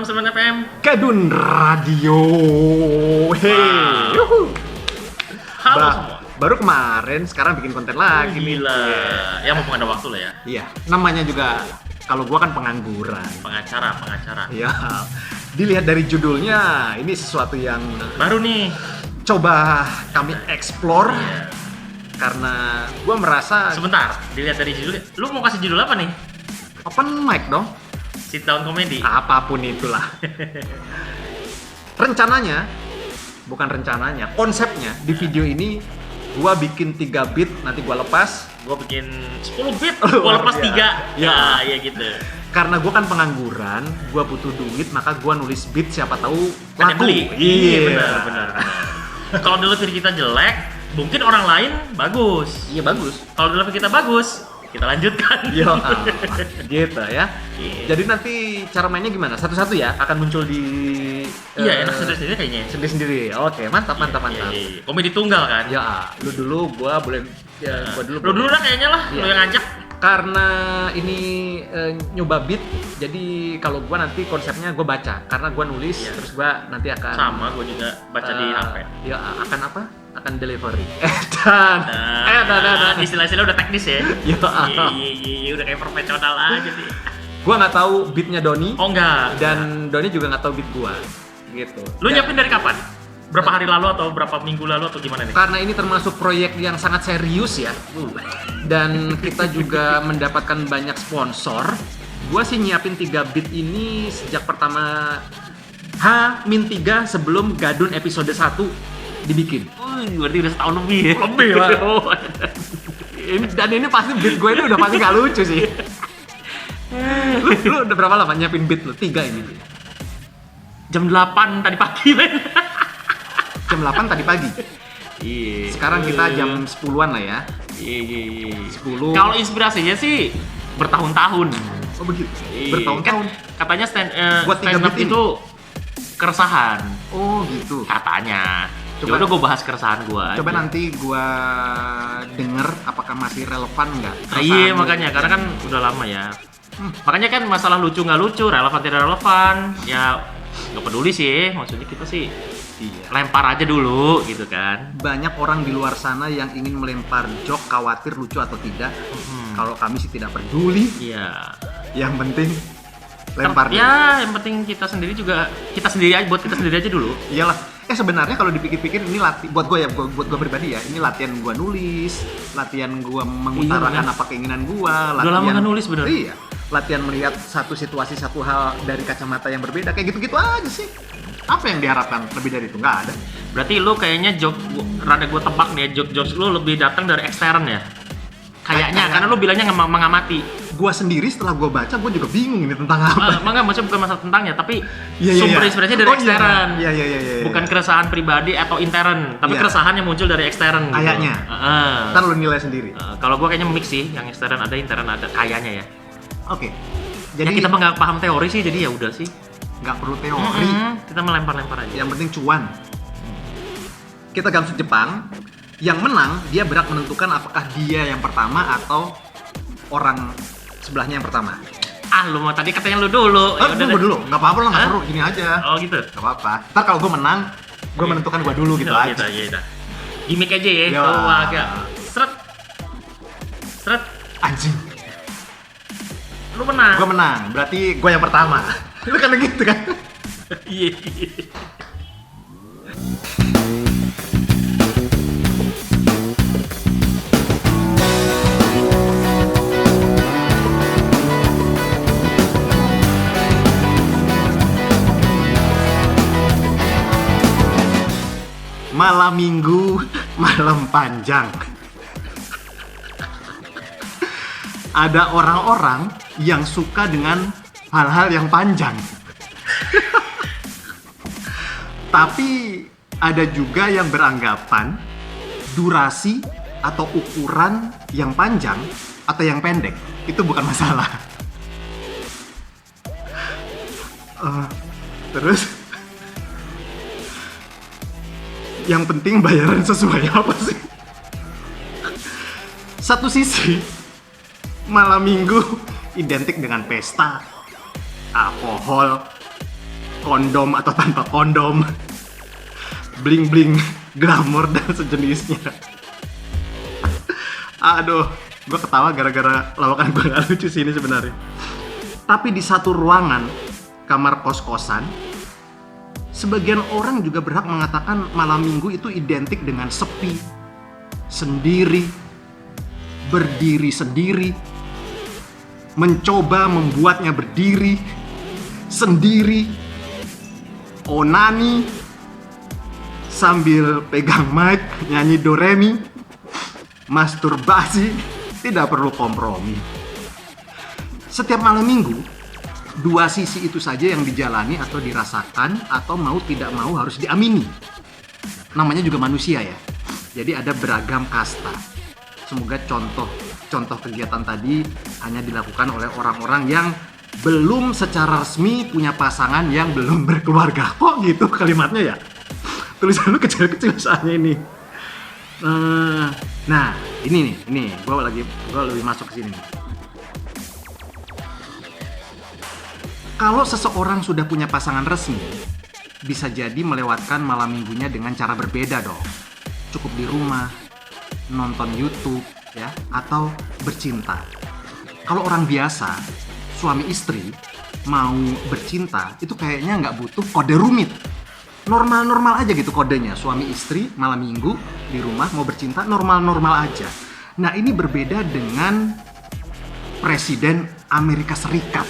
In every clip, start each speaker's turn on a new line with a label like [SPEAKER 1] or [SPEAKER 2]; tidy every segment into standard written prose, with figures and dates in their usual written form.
[SPEAKER 1] 106.9 FM
[SPEAKER 2] Gadun Radio. Hey.
[SPEAKER 1] Halo semua.
[SPEAKER 2] Baru kemarin, sekarang bikin konten lagi.
[SPEAKER 1] Gila. Ya mumpung ada waktu lah ya.
[SPEAKER 2] Iya, namanya juga kalau gua kan pengangguran.
[SPEAKER 1] Pengacara.
[SPEAKER 2] Iya. Dilihat dari judulnya, ini sesuatu yang
[SPEAKER 1] Baru nih.
[SPEAKER 2] coba kami explore.
[SPEAKER 1] Iya.
[SPEAKER 2] Karena gua merasa
[SPEAKER 1] Sebentar, dilihat dari judulnya. Lu mau kasih judul apa nih?
[SPEAKER 2] open mic dong.
[SPEAKER 1] Sit down comedy.
[SPEAKER 2] Apapun itulah. Konsepnya di video ini gua bikin 3 beat, nanti gua lepas.
[SPEAKER 1] Gua bikin 10 beat,
[SPEAKER 2] Oh,
[SPEAKER 1] gua lepas
[SPEAKER 2] iya.
[SPEAKER 1] 3. Ya gitu.
[SPEAKER 2] Karena gua kan pengangguran, gua butuh duit, maka gua nulis beat, siapa tahu
[SPEAKER 1] Kan yang
[SPEAKER 2] laku.
[SPEAKER 1] beli. Iya benar. Kalau delivery kita jelek, mungkin orang lain bagus.
[SPEAKER 2] Iya bagus.
[SPEAKER 1] Kalau delivery kita bagus, kita lanjutkan.
[SPEAKER 2] Yo, gitu ya.
[SPEAKER 1] Iya.
[SPEAKER 2] Jadi nanti cara mainnya gimana? Satu-satu ya, akan muncul di
[SPEAKER 1] Iya, enak sendiri kayaknya.
[SPEAKER 2] sendiri-sendiri. Oke, mantap.
[SPEAKER 1] Iya. Komedi tunggal kan?
[SPEAKER 2] Ya, lu dulu, gua boleh. Ya, gua dulu.
[SPEAKER 1] Lu dulu lah kayaknya lah,
[SPEAKER 2] Iya.
[SPEAKER 1] lu yang ngajak.
[SPEAKER 2] Karena ini nyoba beat, jadi kalau gua nanti konsepnya gua baca, karena gua nulis,
[SPEAKER 1] Iya.
[SPEAKER 2] terus gua nanti akan
[SPEAKER 1] Sama, gue juga baca di HP.
[SPEAKER 2] Ya akan apa? Akan delivery. Dan
[SPEAKER 1] Istilah-istilah udah teknis ya.
[SPEAKER 2] Ya.
[SPEAKER 1] Iya, udah kayak profesional aja sih.
[SPEAKER 2] gua nggak tahu beatnya Doni,
[SPEAKER 1] Oh enggak.
[SPEAKER 2] dan Doni juga nggak tahu beat gua, gitu.
[SPEAKER 1] Lu
[SPEAKER 2] Dan
[SPEAKER 1] nyiapin dari kapan? Berapa hari lalu atau berapa minggu lalu atau gimana nih?
[SPEAKER 2] karena ini termasuk proyek yang sangat serius ya, dan kita juga mendapatkan banyak sponsor. Gua sih nyiapin 3 beat ini sejak pertama H-3 sebelum Gadun episode 1 dibikin.
[SPEAKER 1] Berarti udah setahun lebih ya?
[SPEAKER 2] Lebih lah. Dan ini pasti beat gue ini udah pasti gak lucu sih. lu udah berapa lama nyiapin beat lu? 3 ini.
[SPEAKER 1] Jam 8 tadi pagi, men.
[SPEAKER 2] Jam 8 tadi pagi.
[SPEAKER 1] Iya.
[SPEAKER 2] Sekarang kita jam 10-an lah ya.
[SPEAKER 1] Iya.
[SPEAKER 2] 10.
[SPEAKER 1] Kalau inspirasinya sih bertahun-tahun.
[SPEAKER 2] Oh begitu.
[SPEAKER 1] Iya.
[SPEAKER 2] Bertahun-tahun.
[SPEAKER 1] Kan katanya
[SPEAKER 2] Buat 3
[SPEAKER 1] stand up
[SPEAKER 2] beat ini?
[SPEAKER 1] itu keresahan.
[SPEAKER 2] Oh gitu.
[SPEAKER 1] Katanya.
[SPEAKER 2] Coba-
[SPEAKER 1] Coba gue bahas keresahan gue.
[SPEAKER 2] Coba nanti gua denger apakah masih relevan nggak?
[SPEAKER 1] Iya makanya karena kan udah lama ya. Makanya kan masalah lucu nggak lucu, relevan tidak relevan, ya nggak peduli sih. Maksudnya kita sih
[SPEAKER 2] Iya.
[SPEAKER 1] lempar aja dulu gitu kan.
[SPEAKER 2] Banyak orang di luar sana yang ingin melempar joke, khawatir lucu atau tidak. Kalau kami sih tidak peduli.
[SPEAKER 1] Iya.
[SPEAKER 2] Yang penting lempar.
[SPEAKER 1] Ya yang penting kita sendiri aja, buat kita sendiri aja dulu.
[SPEAKER 2] Iyalah. Sebenarnya kalau dipikir-pikir ini buat gue ya, buat gue pribadi ya, ini latihan gue nulis, latihan gue mengutarakan
[SPEAKER 1] bener.
[SPEAKER 2] apa keinginan gue,
[SPEAKER 1] Udah lama nggak nulis bener.
[SPEAKER 2] Iya, latihan melihat satu situasi, satu hal dari kacamata yang berbeda, kayak gitu-gitu aja sih. Apa yang diharapkan lebih dari itu? Nggak ada.
[SPEAKER 1] Berarti lu kayaknya rada gue tebak nih ya, jokes lu lebih datang dari ekstern ya. Kayaknya karena lu bilangnya mengamati.
[SPEAKER 2] Gue sendiri setelah gue baca, gue juga bingung ini tentang apa.
[SPEAKER 1] Enggak, maksudnya bukan masalah tentangnya, tapi
[SPEAKER 2] Iya,
[SPEAKER 1] sumber inspirasinya dari ekstern.
[SPEAKER 2] Iya.
[SPEAKER 1] Bukan keresahan pribadi atau intern, tapi
[SPEAKER 2] Iya.
[SPEAKER 1] keresahan yang muncul dari ekstern gitu.
[SPEAKER 2] Kayaknya. Ntar lu nilai sendiri.
[SPEAKER 1] Kalau gua kayaknya mix sih, yang ekstern ada, intern ada, kayaknya ya.
[SPEAKER 2] Oke.
[SPEAKER 1] Jadi
[SPEAKER 2] Jadi
[SPEAKER 1] kita mah nggak paham teori sih, jadi ya udah sih.
[SPEAKER 2] nggak perlu teori.
[SPEAKER 1] Kita melempar-lempar aja.
[SPEAKER 2] Yang penting cuan. Kita gamsu Jepang. Yang menang dia berhak menentukan apakah dia yang pertama atau orang sebelahnya yang pertama.
[SPEAKER 1] Lu mau tadi katanya lu dulu. Ya udah
[SPEAKER 2] Gue
[SPEAKER 1] deh.
[SPEAKER 2] dulu, nggak apa-apa lah, nggak
[SPEAKER 1] Hah?
[SPEAKER 2] perlu gini aja.
[SPEAKER 1] Oh gitu.
[SPEAKER 2] Nggak apa-apa. Ntar kalau gue menang, gue menentukan gue dulu gitu
[SPEAKER 1] Oh,
[SPEAKER 2] aja.
[SPEAKER 1] Gitu. Gimik aja ya.
[SPEAKER 2] Ya.
[SPEAKER 1] Oh, agak seret.
[SPEAKER 2] Anjing,
[SPEAKER 1] Lu menang.
[SPEAKER 2] gue menang. Berarti gue yang pertama. Lu kan gitu kan?
[SPEAKER 1] Iya.
[SPEAKER 2] Malam minggu, malam panjang. Ada orang-orang yang suka dengan hal-hal yang panjang. Tapi ada juga yang beranggapan durasi atau ukuran yang panjang atau yang pendek itu bukan masalah. Terus yang penting bayaran sesuai apa sih? Satu sisi malam minggu identik dengan pesta, alkohol, kondom atau tanpa kondom, bling-bling, glamor dan sejenisnya. Aduh, gue ketawa gara-gara lawakan gue gak lucu sih ini sebenarnya. Tapi di satu ruangan, kamar kos-kosan, sebagian orang juga berhak mengatakan malam minggu itu identik dengan sepi, sendiri, berdiri sendiri, mencoba membuatnya berdiri, sendiri, onani, sambil pegang mic, nyanyi do re mi, masturbasi, tidak perlu kompromi. Setiap malam minggu, dua sisi itu saja yang dijalani atau dirasakan, atau mau tidak mau harus diamini. Namanya juga manusia ya, jadi ada beragam kasta. Semoga contoh kegiatan tadi hanya dilakukan oleh orang-orang yang belum secara resmi punya pasangan yang belum berkeluarga. Kok gitu kalimatnya ya? Tulisan lu kecil-kecil soalnya ini. Nah, ini gue lebih masuk ke sini. Kalau seseorang sudah punya pasangan resmi, bisa jadi melewatkan malam minggunya dengan cara berbeda dong. Cukup di rumah, nonton YouTube, ya, atau bercinta. Kalau orang biasa, suami istri mau bercinta, itu kayaknya nggak butuh kode rumit. Normal-normal aja gitu kodenya. Suami istri malam minggu di rumah mau bercinta, normal-normal aja. Nah, ini berbeda dengan Presiden Amerika Serikat.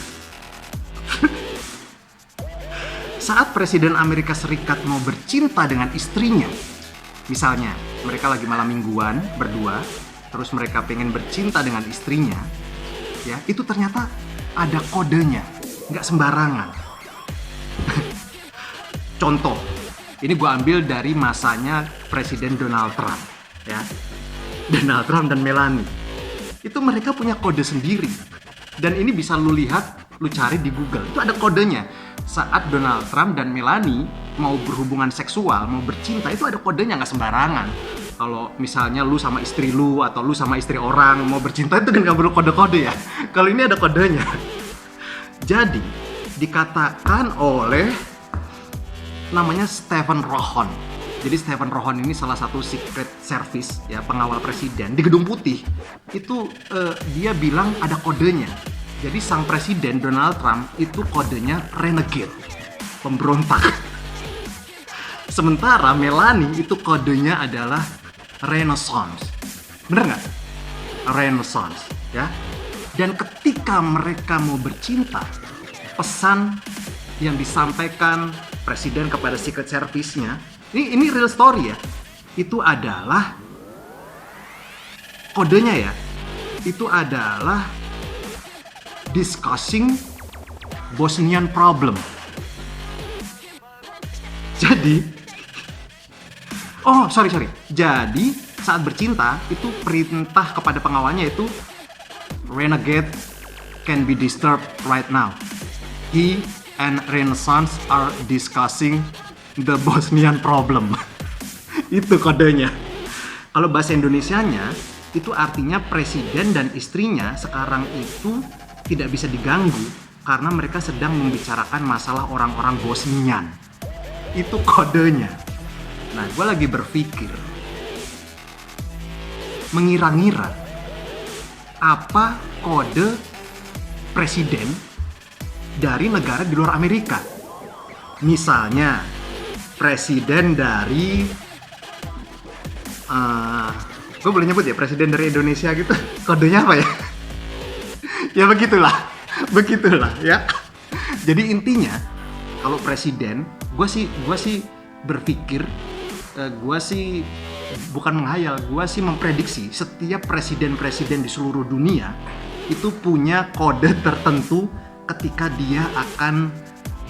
[SPEAKER 2] Saat Presiden Amerika Serikat mau bercinta dengan istrinya, misalnya mereka lagi malam mingguan berdua, terus mereka pengen bercinta dengan istrinya, ya, itu ternyata ada kodenya, nggak sembarangan. Contoh, ini gue ambil dari masanya Presiden Donald Trump, ya. Donald Trump dan Melania. Itu mereka punya kode sendiri. Dan ini bisa lu lihat, lu cari di Google. Itu ada kodenya. Saat Donald Trump dan Melania mau berhubungan seksual, mau bercinta, itu ada kodenya, nggak sembarangan. Kalau misalnya lu sama istri lu atau lu sama istri orang mau bercinta, itu kan nggak perlu kode-kode ya. Kalau ini ada kodenya. Jadi, dikatakan oleh namanya Stephen Rohon. Jadi Stephen Rohon ini salah satu Secret Service, ya, pengawal presiden di Gedung Putih. Itu dia bilang ada kodenya. Jadi sang presiden Donald Trump itu kodenya renegade, pemberontak. Sementara Melania itu kodenya adalah Renaissance. Bener nggak? Renaissance, ya. Dan ketika mereka mau bercinta, pesan yang disampaikan presiden kepada Secret Service-nya, ini real story ya, itu adalah kodenya ya, itu adalah discussing Bosnian problem. Jadi, sorry. Jadi saat bercinta itu perintah kepada pengawalnya itu renegade can be disturbed right now. He and Renaissance are discussing the Bosnian problem. Itu kodenya. Kalau bahasa Indonesianya, itu artinya presiden dan istrinya sekarang itu tidak bisa diganggu karena mereka sedang membicarakan masalah orang-orang Bosnian. Itu kodenya. Nah, gue lagi berpikir, mengira-ngira apa kode presiden dari negara di luar Amerika. Misalnya presiden dari gue boleh nyebut ya, presiden dari Indonesia gitu, kodenya apa ya? Ya begitulah ya. Jadi intinya kalau presiden, gue sih berpikir, gue sih bukan menghayal, gue sih memprediksi setiap presiden-presiden di seluruh dunia itu punya kode tertentu ketika dia akan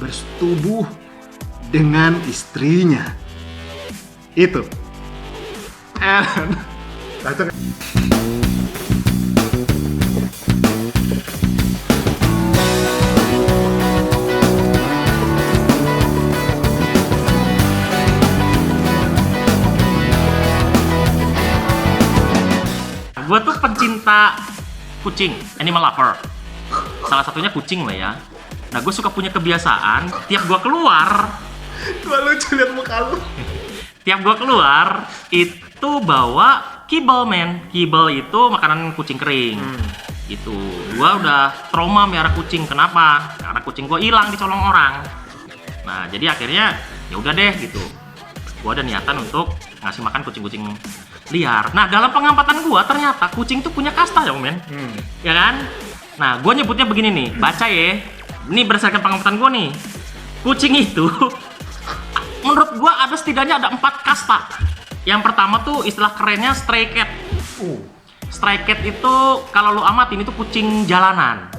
[SPEAKER 2] bersetubuh dengan istrinya. Itu.
[SPEAKER 1] Gue tuh pencinta kucing, animal lover. Salah satunya kucing lah ya. Nah, gue suka punya kebiasaan tiap gue keluar,
[SPEAKER 3] Gua lucu liat muka lu.
[SPEAKER 1] tiap gue keluar itu bawa kibble, men. Kibble itu makanan kucing kering. Gitu. Gua udah trauma miara kucing. Kenapa? Karena kucing gua hilang dicolong orang. Nah, jadi akhirnya ya udah deh gitu. Gua ada niatan untuk ngasih makan kucing-kucing liar. Nah, dalam pengamatan gua ternyata kucing tuh punya kasta dong, men. Ya kan? Nah, gua nyebutnya begini nih. Baca ya. Ini berdasarkan pengamatan gua nih. Kucing itu menurut gua ada setidaknya ada 4 kasta. Yang pertama tuh istilah kerennya stray cat. Stray cat itu kalau lu amatin itu kucing jalanan.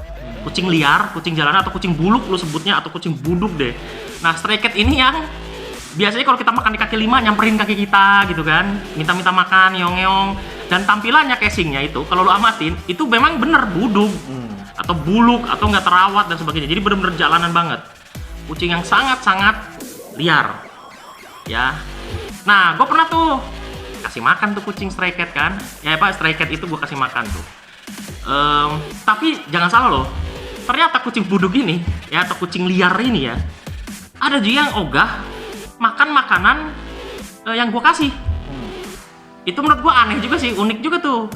[SPEAKER 1] Kucing liar, kucing jalanan atau kucing buluk lu sebutnya atau kucing buduk deh. Nah, stray cat ini yang biasanya kalau kita makan di kaki lima nyamperin kaki kita gitu kan. Minta-minta makan, ngeong-ngeong. Dan tampilannya casingnya itu kalau lu amatin itu memang bener buduk. Atau buluk atau nggak terawat dan sebagainya. Jadi bener-bener jalanan banget. Kucing yang sangat-sangat liar. Ya. Nah, gue pernah tuh kasih makan tuh kucing stray cat kan. Ya apa, stray cat itu gue kasih makan tuh. Tapi jangan salah loh. Ternyata kucing buduk ini ya atau kucing liar ini ya, ada juga yang ogah makan makanan yang gue kasih. Itu menurut gue aneh juga sih, unik juga tuh.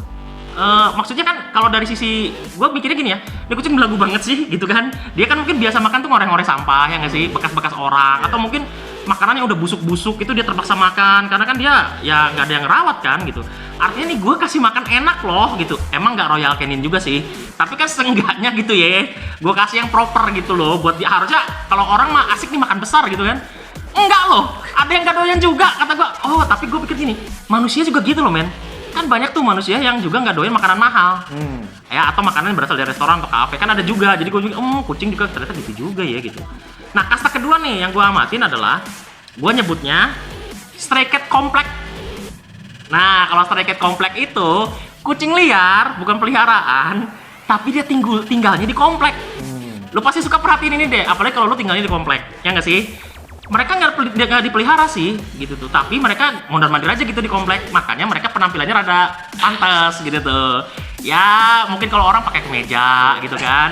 [SPEAKER 1] Maksudnya kan kalau dari sisi gue mikirnya gini ya, ini kucing belagu banget sih gitu kan. Dia kan mungkin biasa makan tuh ngoreng-ngoreng sampah ya nggak sih, bekas-bekas orang, atau mungkin makanannya udah busuk-busuk itu dia terpaksa makan karena kan dia ya nggak ada yang rawat kan gitu. Artinya nih gue kasih makan enak loh gitu. Emang nggak Royal Canin juga sih, tapi kan seenggaknya gitu ya, gue kasih yang proper gitu loh buat dia. Harusnya kalau orang mah asik nih makan besar gitu kan, enggak loh, ada yang nggak doyan juga kata gue. Oh tapi gue pikir gini, manusia juga gitu loh, men. Kan banyak tuh manusia yang juga nggak doyan makanan mahal, ya atau makanan yang berasal dari restoran atau kafe kan ada juga. Jadi gue juga, kucing juga ternyata gitu juga ya gitu. Nah, kasta kedua nih yang gue amatin adalah gue nyebutnya stray cat komplek. Nah, kalau stray cat komplek itu kucing liar, bukan peliharaan, tapi dia tinggalnya di komplek. Lu pasti suka perhatiin ini deh, apalagi kalau lu tinggalnya di komplek, ya nggak sih? Mereka nggak dipelihara sih gitu tuh, tapi mereka mondar-mandir aja gitu di komplek, makanya mereka penampilannya rada pantas gitu tuh. Ya mungkin kalau orang pakai kemeja gitu kan,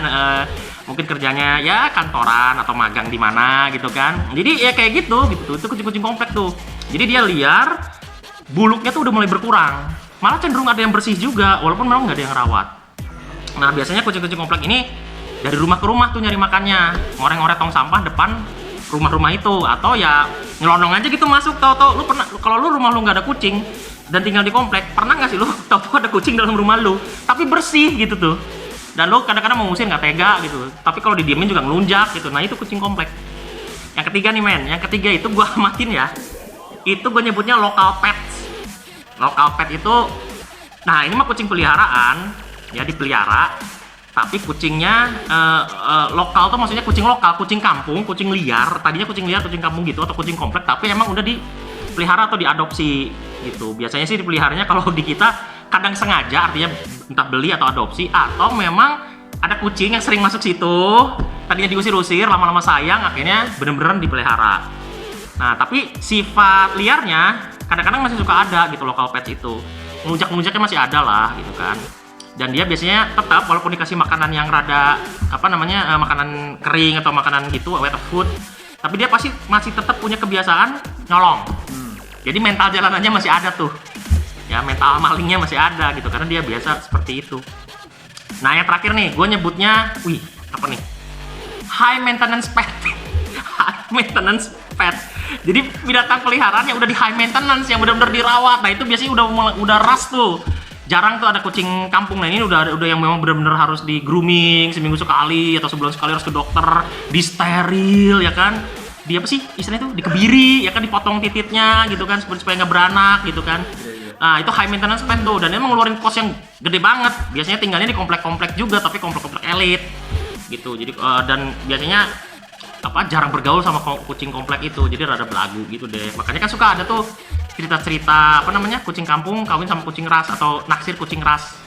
[SPEAKER 1] mungkin kerjanya ya kantoran atau magang di mana gitu kan. Jadi ya kayak gitu tuh, itu kucing-kucing komplek tuh. Jadi dia liar, buluknya tuh udah mulai berkurang, malah cenderung ada yang bersih juga, walaupun memang nggak ada yang rawat. Nah biasanya kucing-kucing komplek ini dari rumah ke rumah tuh nyari makannya, ngoreng-ngoreng tong sampah depan rumah-rumah itu, atau ya nyelonong aja gitu masuk. Tau-tau lu pernah, kalau lu rumah lu nggak ada kucing dan tinggal di komplek, pernah nggak sih lu tau-tau ada kucing dalam rumah lu tapi bersih gitu tuh, dan lu kadang-kadang mau ngusir nggak tega gitu, tapi kalau didiemin juga ngelunjak gitu. Nah itu kucing komplek. Yang ketiga nih, men, yang ketiga itu gua amatin ya, itu gua nyebutnya local pets. Local pet itu, nah ini mah kucing peliharaan ya, dipelihara tapi kucingnya lokal tuh maksudnya kucing lokal, kucing kampung, kucing liar. Tadinya kucing liar, kucing kampung gitu, atau kucing komplek, tapi emang udah dipelihara atau diadopsi gitu. Biasanya sih dipeliharanya kalau di kita kadang sengaja, artinya entah beli atau adopsi, atau memang ada kucing yang sering masuk situ, tadinya diusir-usir, lama-lama sayang, akhirnya bener-bener dipelihara. Nah tapi sifat liarnya kadang-kadang masih suka ada gitu, local pets itu. Ngelunjak-ngelunjaknya masih ada lah gitu kan. Dan dia biasanya tetap walaupun dikasih makanan yang rada apa namanya, makanan kering atau makanan gitu, wet food, tapi dia pasti masih tetap punya kebiasaan nyolong. Jadi mental jalanannya masih ada tuh ya, mental malingnya masih ada gitu, karena dia biasa seperti itu. Nah yang terakhir nih gue nyebutnya, apa nih, high maintenance pet. High maintenance pet, jadi binatang peliharaan yang udah di high maintenance, yang benar-benar dirawat. Nah itu biasanya udah ras tuh. Jarang tuh ada kucing kampung. Nah ini udah yang memang benar-benar harus di grooming seminggu sekali atau sebulan sekali, harus ke dokter, di steril ya kan, di apa sih istilahnya tuh, dikebiri ya kan, dipotong tititnya gitu kan supaya nggak beranak gitu kan. Nah itu high maintenance pet tuh, dan emang ngeluarin cost yang gede banget. Biasanya tinggalnya di komplek-komplek juga, tapi komplek-komplek elit gitu. Jadi dan biasanya jarang bergaul sama kucing komplek itu, jadi rada belagu gitu deh. Makanya kan suka ada tuh cerita-cerita kucing kampung kawin sama kucing ras atau naksir kucing ras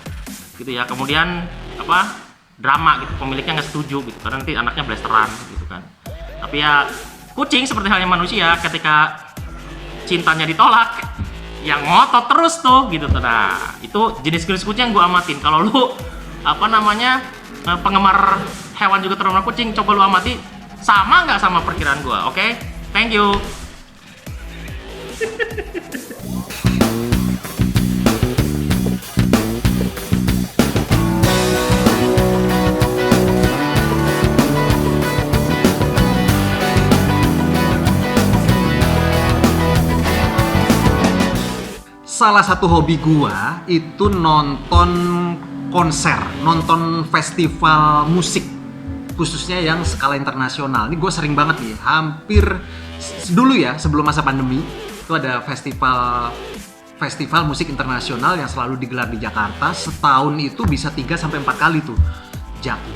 [SPEAKER 1] gitu ya. Kemudian drama gitu, pemiliknya nggak setuju gitu karena nanti anaknya blasteran gitu kan. Tapi ya kucing seperti halnya manusia, ketika cintanya ditolak yang ngotot terus tuh gitu. Nah itu jenis kucing yang gue amatin. Kalau lu penggemar hewan juga trauma kucing. Coba lu amati, sama nggak sama perkiraan gua? Oke, thank you.
[SPEAKER 2] Salah satu hobi gua itu nonton konser, nonton festival musik, khususnya yang skala internasional. Ini gue sering banget nih, hampir dulu ya sebelum masa pandemi itu ada festival musik internasional yang selalu digelar di Jakarta. Setahun itu bisa 3-4 kali tuh.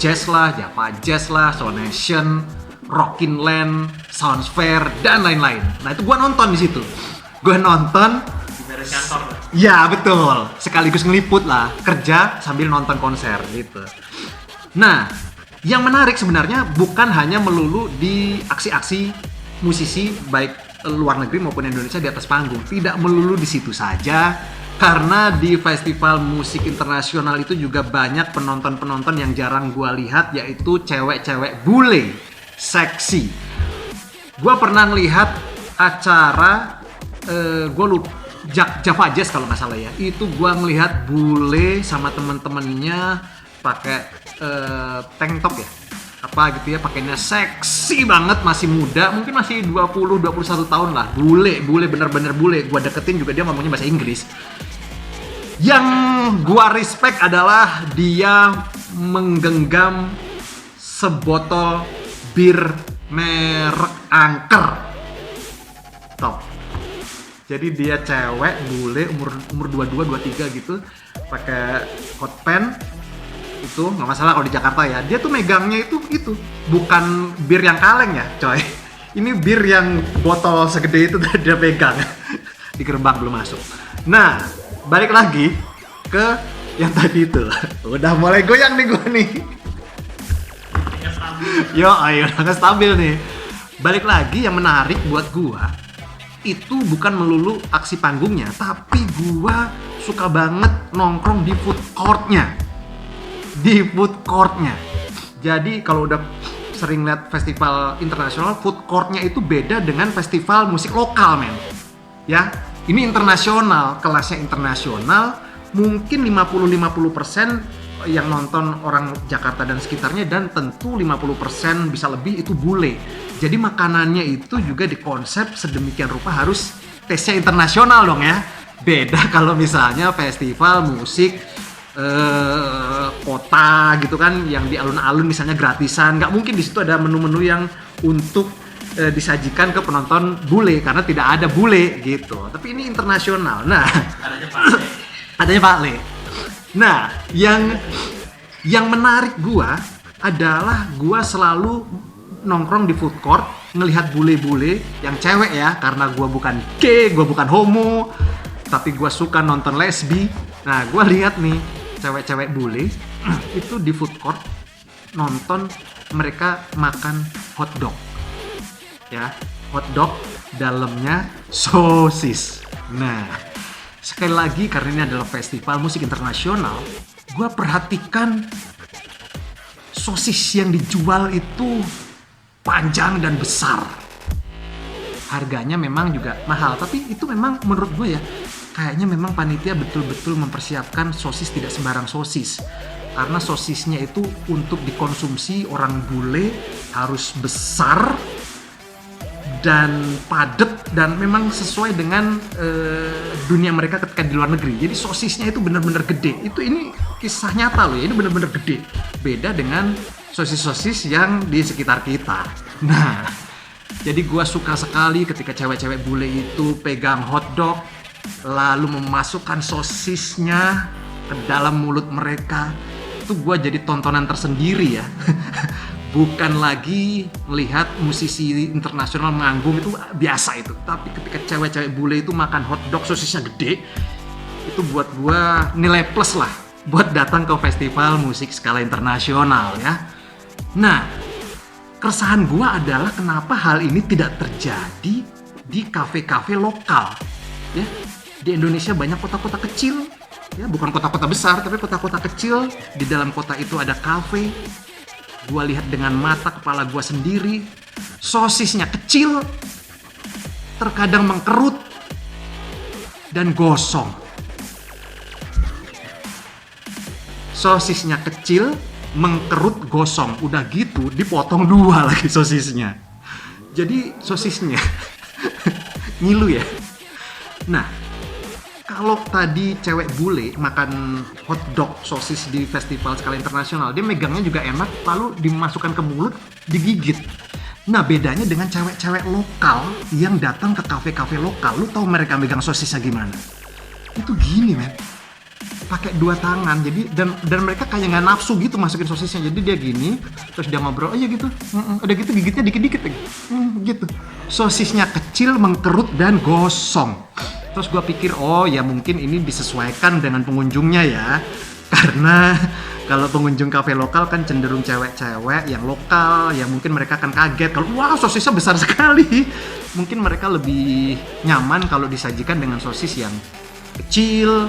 [SPEAKER 2] Jazz lah, Java Jazz lah, Soul Nation, Rockin' Land, Sounds Fair dan lain-lain. Nah itu gue nonton di situ. Gue nonton.
[SPEAKER 1] Beres kantor.
[SPEAKER 2] Ya betul, sekaligus ngeliput lah, kerja sambil nonton konser gitu. Nah, yang menarik sebenarnya bukan hanya melulu di aksi-aksi musisi baik luar negeri maupun Indonesia di atas panggung. Tidak melulu di situ saja, karena di festival musik internasional itu juga banyak penonton-penonton yang jarang gua lihat, yaitu cewek-cewek bule, seksi. Gua pernah ngelihat acara, gua lupa, Java Jazz kalau nggak salah ya, itu gua melihat bule sama temen-temennya pakai tank top ya, apa gitu ya, pakainya seksi banget, masih muda, mungkin masih 20-21 tahun lah, bule bener-bener bule. Gua deketin juga dia ngomongnya bahasa Inggris. Yang gua respect adalah dia menggenggam sebotol bir merek Angker. Top. Jadi dia cewek bule umur 22-23 gitu, pakai hot pen itu nggak masalah kalau di Jakarta ya. Dia tuh megangnya itu bukan bir yang kaleng ya, coy. Ini bir yang botol segede itu dia pegang di gerbang belum masuk. Nah, balik lagi ke yang tadi itu. Udah mulai goyang nih gue nih. Yo, ayo udah stabil nih. Balik lagi, yang menarik buat gua itu bukan melulu aksi panggungnya, tapi gua suka banget nongkrong di food courtnya. Jadi kalau udah sering lihat festival internasional, food courtnya itu beda dengan festival musik lokal, men. Ya, ini internasional, kelasnya internasional, mungkin 50-50% yang nonton orang Jakarta dan sekitarnya, dan tentu 50% bisa lebih itu bule. Jadi makanannya itu juga dikonsep sedemikian rupa harus taste-nya internasional dong ya. Beda kalau misalnya festival musik kota gitu kan, yang di alun-alun misalnya gratisan, nggak mungkin di situ ada menu-menu yang untuk disajikan ke penonton bule karena tidak ada bule gitu. Tapi ini internasional. Nah, adanya Pak Le. Nah, yang menarik gua adalah gua selalu nongkrong di food court ngelihat bule-bule yang cewek ya, karena gua bukan gay, gua bukan homo, tapi gua suka nonton lesbi. Nah, gua lihat nih cewek-cewek bule itu di food court nonton mereka makan hotdog. Ya, hotdog dalamnya sosis. Nah, sekali lagi karena ini adalah festival musik internasional, gue perhatikan sosis yang dijual itu panjang dan besar. Harganya memang juga mahal, tapi itu memang menurut gue ya, kayaknya memang panitia betul-betul mempersiapkan sosis tidak sembarang sosis. Karena sosisnya itu untuk dikonsumsi orang bule harus besar dan padat, dan memang sesuai dengan dunia mereka ketika di luar negeri. Jadi sosisnya itu benar-benar gede. Ini kisah nyata loh ya, ini benar-benar gede. Beda dengan sosis-sosis yang di sekitar kita. Nah, jadi gua suka sekali ketika cewek-cewek bule itu pegang hotdog lalu memasukkan sosisnya ke dalam mulut mereka. Itu gua jadi tontonan tersendiri ya. Bukan lagi melihat musisi internasional manggung itu biasa itu, tapi ketika cewek-cewek bule itu makan hotdog sosisnya gede, itu buat gua nilai plus lah buat datang ke festival musik skala internasional ya. Nah, keresahan gua adalah kenapa hal ini tidak terjadi di kafe-kafe lokal ya. Di Indonesia banyak kota-kota kecil ya, bukan kota-kota besar tapi kota-kota kecil. Di dalam kota itu ada kafe Gua lihat dengan mata kepala gua sendiri, sosisnya kecil, terkadang mengkerut, dan gosong. Sosisnya kecil, mengkerut, gosong. Udah gitu, dipotong 2 lagi sosisnya. Jadi sosisnya ngilu ya. Nah, kalau tadi cewek bule makan hotdog sosis di festival skala internasional, dia megangnya juga enak, lalu dimasukkan ke mulut, digigit. Nah, bedanya dengan cewek-cewek lokal yang datang ke kafe-kafe lokal. Lu tahu mereka megang sosisnya gimana? Itu gini, men. Pakai 2 tangan. Jadi dan mereka kayak nggak nafsu gitu masukin sosisnya. Jadi dia gini, terus dia ngobrol aja gitu. Udah gitu gigitnya dikit-dikit lagi. Gitu. Sosisnya kecil, mengkerut dan gosong. Terus gue pikir, oh ya mungkin ini disesuaikan dengan pengunjungnya ya. Karena kalau pengunjung kafe lokal kan cenderung cewek-cewek yang lokal, ya mungkin mereka akan kaget kalau wow sosisnya besar sekali. Mungkin mereka lebih nyaman kalau disajikan dengan sosis yang kecil,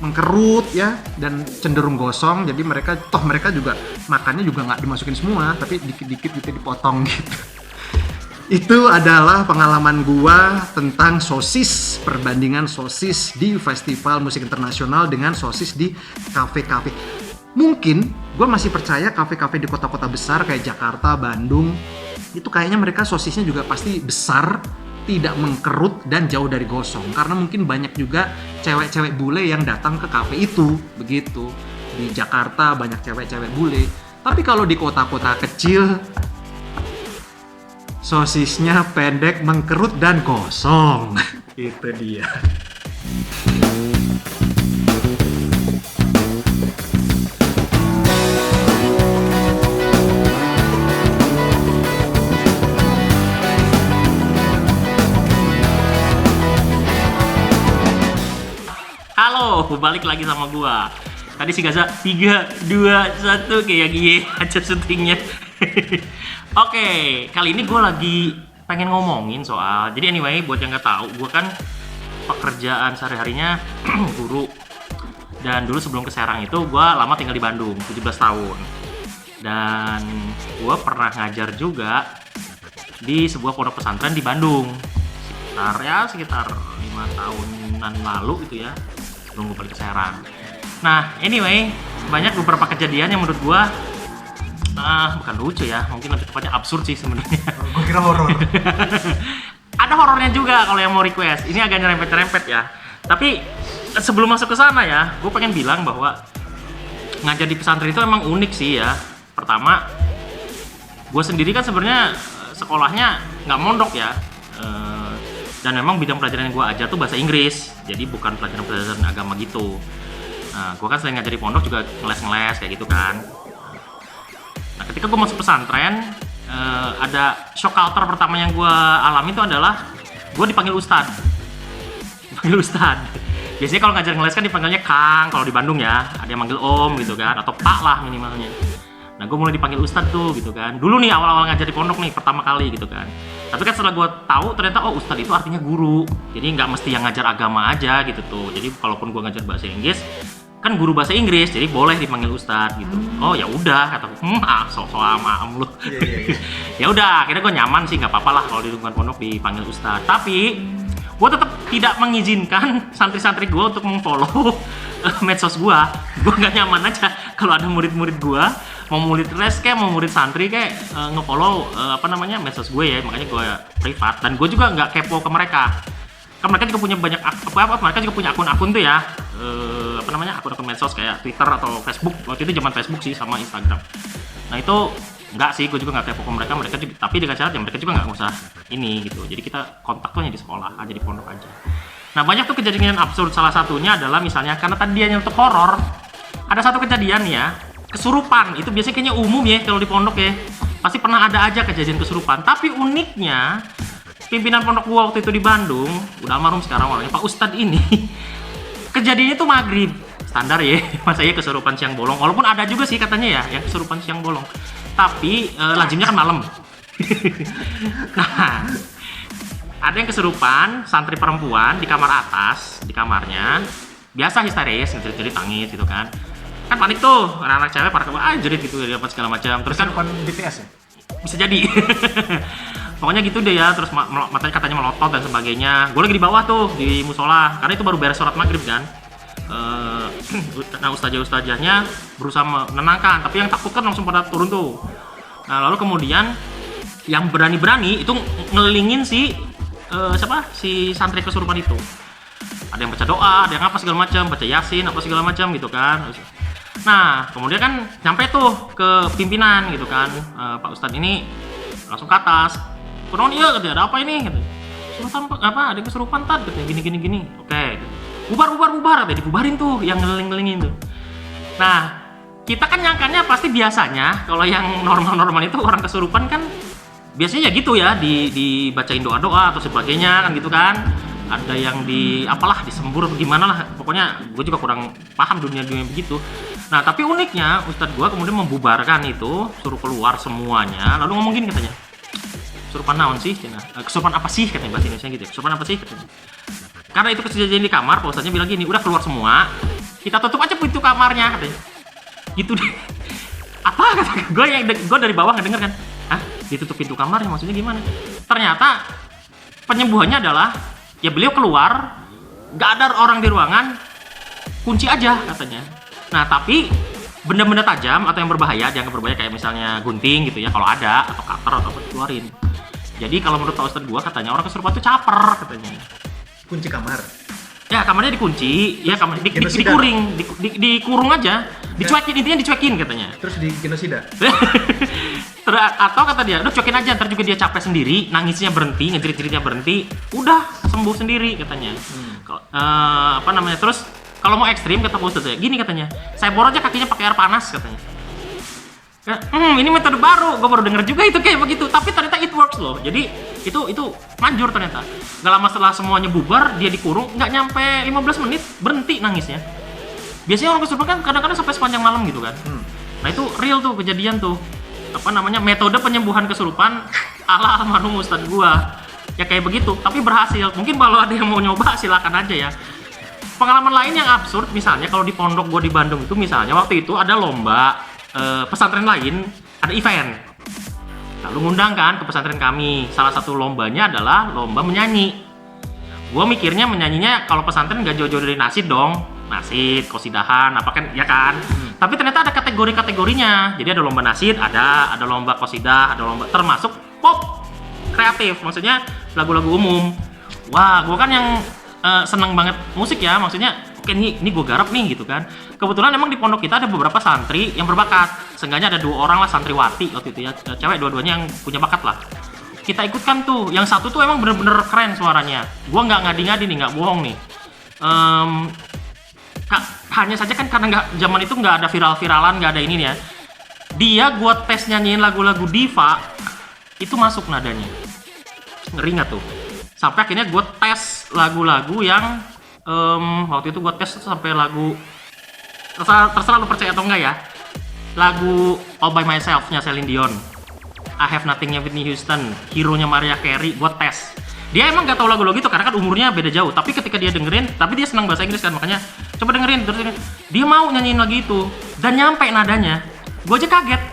[SPEAKER 2] mengkerut ya, dan cenderung gosong. Jadi mereka juga makannya juga nggak dimasukin semua, tapi dikit-dikit gitu dipotong gitu. Itu adalah pengalaman gua tentang sosis, perbandingan sosis di festival musik internasional dengan sosis di kafe-kafe. Mungkin gua masih percaya kafe-kafe di kota-kota besar kayak Jakarta, Bandung, itu kayaknya mereka sosisnya juga pasti besar, tidak mengkerut dan jauh dari gosong. Karena mungkin banyak juga cewek-cewek bule yang datang ke kafe itu, begitu. Di Jakarta banyak cewek-cewek bule. Tapi kalau di kota-kota kecil, sosisnya pendek, mengkerut, dan gosong. Itu dia.
[SPEAKER 1] Halo, balik lagi sama gua. Tadi si Gaza 3, 2, 1 kayak gini aja syutingnya. Oke, kali ini gue lagi pengen ngomongin soal. Jadi anyway, buat yang nggak tahu, gue kan pekerjaan sehari-harinya guru. Dan dulu sebelum ke Serang itu gue lama tinggal di Bandung, 17 tahun. Dan gue pernah ngajar juga di sebuah pondok pesantren di Bandung. Sekitar 5 tahunan lalu gitu ya, sebelum gue balik ke Serang. Nah, anyway, banyak beberapa kejadian yang menurut gue bukan lucu ya, mungkin lebih tepatnya absurd sih sebenarnya.
[SPEAKER 3] Gue kira horor.
[SPEAKER 1] Ada horornya juga kalau yang mau request. Ini agak nyerempet-nyerempet ya. Tapi sebelum masuk ke sana ya, gue pengen bilang bahwa ngajar di pesantren itu emang unik sih ya. Pertama, gue sendiri kan sebenarnya sekolahnya nggak mondok ya. Dan memang bidang pelajaran yang gue ajar tuh bahasa Inggris. Jadi bukan pelajaran-pelajaran agama gitu. Nah, gue kan selain ngajar di pondok juga ngeles-ngeles kayak gitu kan. Nah, ketika gue masuk pesantren, ada shock culture pertama yang gue alami itu adalah gue dipanggil Ustadz. Biasanya kalau ngajar ngeles kan dipanggilnya Kang, kalau di Bandung ya, ada yang manggil Om gitu kan, atau Pak lah minimalnya. Nah, gue mulai dipanggil Ustadz tuh gitu kan. Dulu nih awal-awal ngajar di pondok nih, pertama kali gitu kan. Tapi kan setelah gue tahu ternyata Ustadz itu artinya guru. Jadi nggak mesti yang ngajar agama aja gitu tuh. Jadi kalaupun gue ngajar bahasa Inggris, kan guru bahasa Inggris, jadi boleh dipanggil Ustadz gitu. Oh ya udah, kata so-soal maam lu. Ya udah, akhirnya gue nyaman sih, nggak apa-apa lah kalau di lingkungan pondok dipanggil Ustadz. Tapi gue tetap tidak mengizinkan santri-santri gue untuk mengfollow medsos gue. Gue nggak nyaman aja kalau ada murid-murid gue, mau murid les kayak mau murid santri kayak ngefollow medsos gue ya. Makanya gue privat, dan gue juga nggak kepo ke mereka. Kan mereka juga punya banyak mereka juga punya akun-akun tuh ya. Akun-akun medsos kayak Twitter atau Facebook. Waktu itu zaman Facebook sih sama Instagram. Nah itu enggak sih, gue juga nggak kepo ke mereka juga, tapi dengan syarat yang mereka juga nggak usah ini gitu. Jadi kita kontak tuh hanya di sekolah aja, di pondok aja. Nah banyak tuh kejadian absurd. Salah satunya adalah misalnya karena tadi dia nyelotok horor, ada satu kejadian ya, kesurupan. Itu biasanya kayaknya umum ya kalau di pondok ya, pasti pernah ada aja kejadian kesurupan. Tapi uniknya pimpinan pondok gua waktu itu di Bandung, udah almarhum sekarang orangnya, Pak Ustadz ini, kejadiannya tuh maghrib. Standar ya, masa ya kesurupan siang bolong. Walaupun ada juga sih katanya ya, yang kesurupan siang bolong. Tapi lazimnya kan malam. Nah, ada yang kesurupan, santri perempuan di kamar atas, di kamarnya. Biasa histeris, jadi tangis gitu kan. kan panik tuh, anak-anak cewek pada jerit gitu dia apa segala macam. Terus kan
[SPEAKER 3] Bukan BTS ya?
[SPEAKER 1] bisa jadi. Pokoknya gitu deh ya, terus matanya katanya melotot dan sebagainya. Gue lagi di bawah tuh di musola, karena itu baru beres sholat maghrib kan. Nah ustazah-ustazahnya berusaha menenangkan, tapi yang takut kan langsung pada turun tuh. Nah lalu kemudian yang berani-berani itu ngelilingin si santri kesurupan itu. Ada yang baca doa, ada yang apa segala macam, baca yasin apa segala macam gitu kan. Nah kemudian kan nyampe tuh ke pimpinan gitu kan, Pak Ustadz ini langsung ke atas. Kurang iya katanya, ada apa ini? Kesurupan apa? Ada kesurupan tad katanya gini. Oke. Bubar katanya, dibubarin tuh yang ngeling-ngelingin tuh. Nah kita kan nyangkanya pasti biasanya kalau yang normal-normal itu orang kesurupan kan biasanya ya gitu ya, dibacain doa-doa atau sebagainya kan gitu kan. Ada yang disembur atau gimana lah, pokoknya gue juga kurang paham dunia begitu. Nah tapi uniknya Ustadz gue kemudian membubarkan itu, suruh keluar semuanya, lalu ngomong gini katanya, kesurupan naon sih? Kesurupan apa sih katanya bahasa Indonesia gitu, kesurupan apa sih katanya. Karena itu kejadian di kamar, Pak Ustadznya bilang gini, udah keluar semua, kita tutup aja pintu kamarnya katanya. Gitu deh. Apa kata gue dari bawah ngedenger kan, hah ditutup pintu kamarnya maksudnya gimana? Ternyata penyembuhannya adalah ya beliau keluar, nggak ada orang di ruangan, kunci aja katanya. Nah tapi benda-benda tajam atau yang berbahaya, dianggap berbahaya kayak misalnya gunting gitu ya, kalau ada, atau cutter atau apa keluarin. Jadi kalau menurut Pak Ustadz gua katanya orang kesurupan itu caper katanya.
[SPEAKER 3] Kunci kamar.
[SPEAKER 1] Ya kamarnya dikunci, ya kamar dikuring, dikurung aja, dicuekin, intinya dicuekin katanya.
[SPEAKER 3] Terus di genosida.
[SPEAKER 1] Atau kata dia, udah cuekin aja, ntar juga dia capek sendiri, nangisnya berhenti, ngejerit-jeritnya berhenti, udah sembuh sendiri katanya. Terus kalau mau ekstrim kata Pak Ustadz ya, gini katanya, saya bor aja kakinya pakai air panas katanya. Ya, ini metode baru, gue baru denger juga itu kayak begitu, tapi ternyata it works loh. Jadi itu manjur ternyata. Gak lama setelah semuanya bubar, dia dikurung, nggak nyampe 15 menit berhenti nangisnya. Biasanya orang kesurupan kan kadang-kadang sampai sepanjang malam gitu kan. Nah itu real tuh kejadian tuh. Metode penyembuhan kesurupan ala almarhum Ustadz gua. Ya kayak begitu, tapi berhasil. Mungkin kalau ada yang mau nyoba silakan aja ya. Pengalaman lain yang absurd misalnya kalau di pondok gua di Bandung itu misalnya waktu itu ada lomba pesantren lain, ada event. Lalu ngundang kan ke pesantren kami. Salah satu lombanya adalah lomba menyanyi. Gua mikirnya menyanyinya kalau pesantren gak jauh-jauh dari nasid dong. Nasid, qosidahan, apa kan, ya kan? Tapi ternyata ada kategori-kategorinya. Jadi ada lomba nasid, ada lomba qosidah, ada lomba termasuk pop kreatif, maksudnya lagu-lagu umum. Wah, gua kan yang seneng banget musik ya, maksudnya oke ini gue garap nih gitu kan. Kebetulan emang di pondok kita ada beberapa santri yang berbakat. Seenggaknya ada 2 orang lah santriwati waktu itu ya, cewek dua-duanya yang punya bakat lah. Kita ikutkan tuh, yang satu tuh emang bener-bener keren suaranya. Gua nggak ngadi-ngadi nih, nggak bohong nih. Hanya saja kan karena zaman itu nggak ada viral-viralan, nggak ada ini nih ya. Dia gua tes nyanyiin lagu-lagu diva, itu masuk nadanya. Ngeri nggak tuh? Sampai akhirnya gue tes lagu-lagu yang waktu itu gue tes sampai lagu terserah lu percaya atau enggak ya, lagu All By Myself nya Celine Dion, I Have Nothing nya Whitney Houston, Hero nya Mariah Carey. Gue tes, dia emang gak tahu lagu-lagu itu karena kan umurnya beda jauh, tapi ketika dia dengerin, tapi dia senang bahasa Inggris kan, makanya coba dengerin terus dia mau nyanyiin lagu itu dan nyampe nadanya. Gue aja kaget.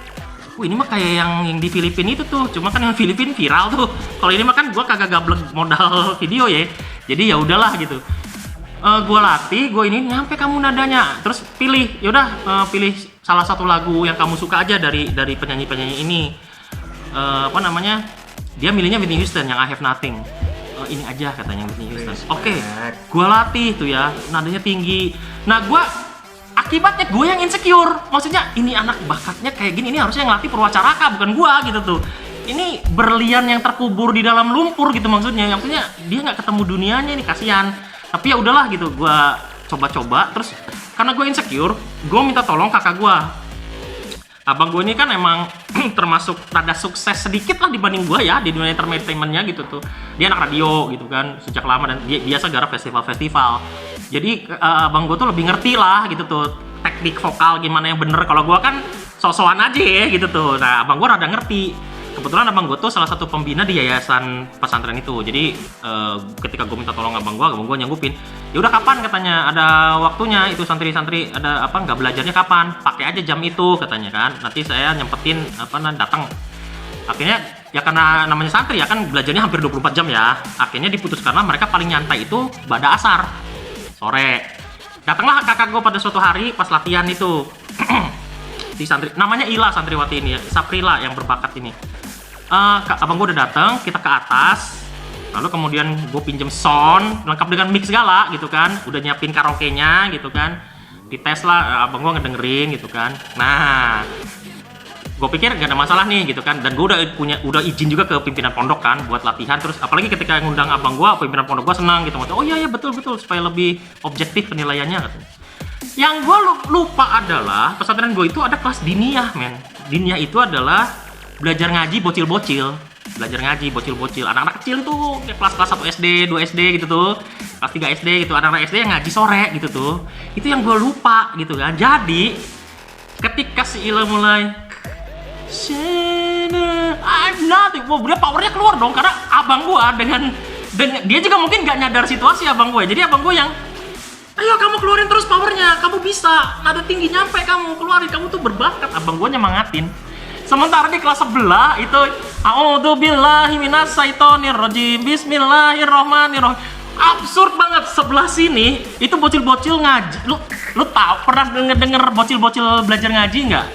[SPEAKER 1] Ini mah kayak yang di Filipina itu tuh, cuma kan yang Filipina viral tuh. Kalau ini mah kan gue kagak gablek modal video ya, jadi ya udahlah gitu. Gue latih, gue ini nyampe kamu nadanya, terus pilih, yaudah pilih salah satu lagu yang kamu suka aja dari penyanyi-penyanyi ini. Dia milihnya Whitney Houston yang I Have Nothing. Ini aja katanya Whitney Houston. Oke, gue latih tuh ya, nadanya tinggi. Nah akibatnya gue yang insecure, maksudnya ini anak bakatnya kayak gini, ini harusnya yang latih Purwacaraka bukan gue gitu tuh. Ini berlian yang terkubur di dalam lumpur gitu maksudnya dia nggak ketemu dunianya, ini kasihan. Tapi ya udahlah gitu, gue coba-coba terus karena gue insecure, gue minta tolong kakak gue. Abang gue ini kan emang termasuk rada sukses sedikit lah dibanding gue ya di dunia entertainmentnya gitu tuh. Dia anak radio gitu kan sejak lama dan dia biasa garap festival-festival. Jadi abang gue tuh lebih ngerti lah gitu tuh teknik vokal gimana yang bener. Kalau gue kan so-soan aja ya gitu tuh. Nah abang gue rada ngerti. kebetulan abang gue tuh salah satu pembina di yayasan pesantren itu. Jadi ketika gue minta tolong abang gue nyanggupin. Ya udah kapan katanya ada waktunya itu santri-santri ada apa nggak belajarnya kapan? Pakai aja jam itu katanya kan. Nanti saya nyempetin datang. Akhirnya ya karena namanya santri ya kan belajarnya hampir 24 jam ya. Akhirnya diputuskanlah mereka paling nyantai itu pada asar sore. Datanglah kakak gue pada suatu hari pas latihan itu. Si santri namanya Ila santriwati ini ya, Saprila yang berbakat ini. Abang gue udah datang, kita ke atas. Lalu kemudian gue pinjem sound lengkap dengan mix segala gitu kan. Udah nyiapin karaoke-nya gitu kan. Dites lah abang gue ngedengerin gitu kan. Nah, gue pikir gak ada masalah nih gitu kan, dan gue udah izin juga ke pimpinan pondok kan buat latihan. Terus apalagi ketika ngundang abang gue, pimpinan pondok gue senang gitu, oh iya betul supaya lebih objektif penilaiannya katanya. Yang gue lupa adalah pesantren gue itu ada kelas diniyah men. Diniyah itu adalah belajar ngaji bocil-bocil, anak-anak kecil itu kelas 1 SD, 2 SD gitu tuh, kelas 3 SD gitu, anak-anak SD yang ngaji sore gitu tuh. Itu yang gue lupa gitu kan. Jadi ketika si Ila mulai I'm nothing. Wah, dia powernya keluar dong karena abang gua dengan dia juga mungkin gak nyadar situasi abang gua. Jadi abang gua yang ayo kamu keluarin terus powernya, kamu bisa, nada tinggi nyampe kamu keluarin, kamu tuh berbakat. Abang gua nyemangatin. Sementara di kelas sebelah itu a'udzubillahi minasyaitonirrajim, bismillahirrahmanirrahim. Absurd banget. Sebelah sini itu bocil-bocil ngaji. Lu tahu pernah denger bocil-bocil belajar ngaji nggak?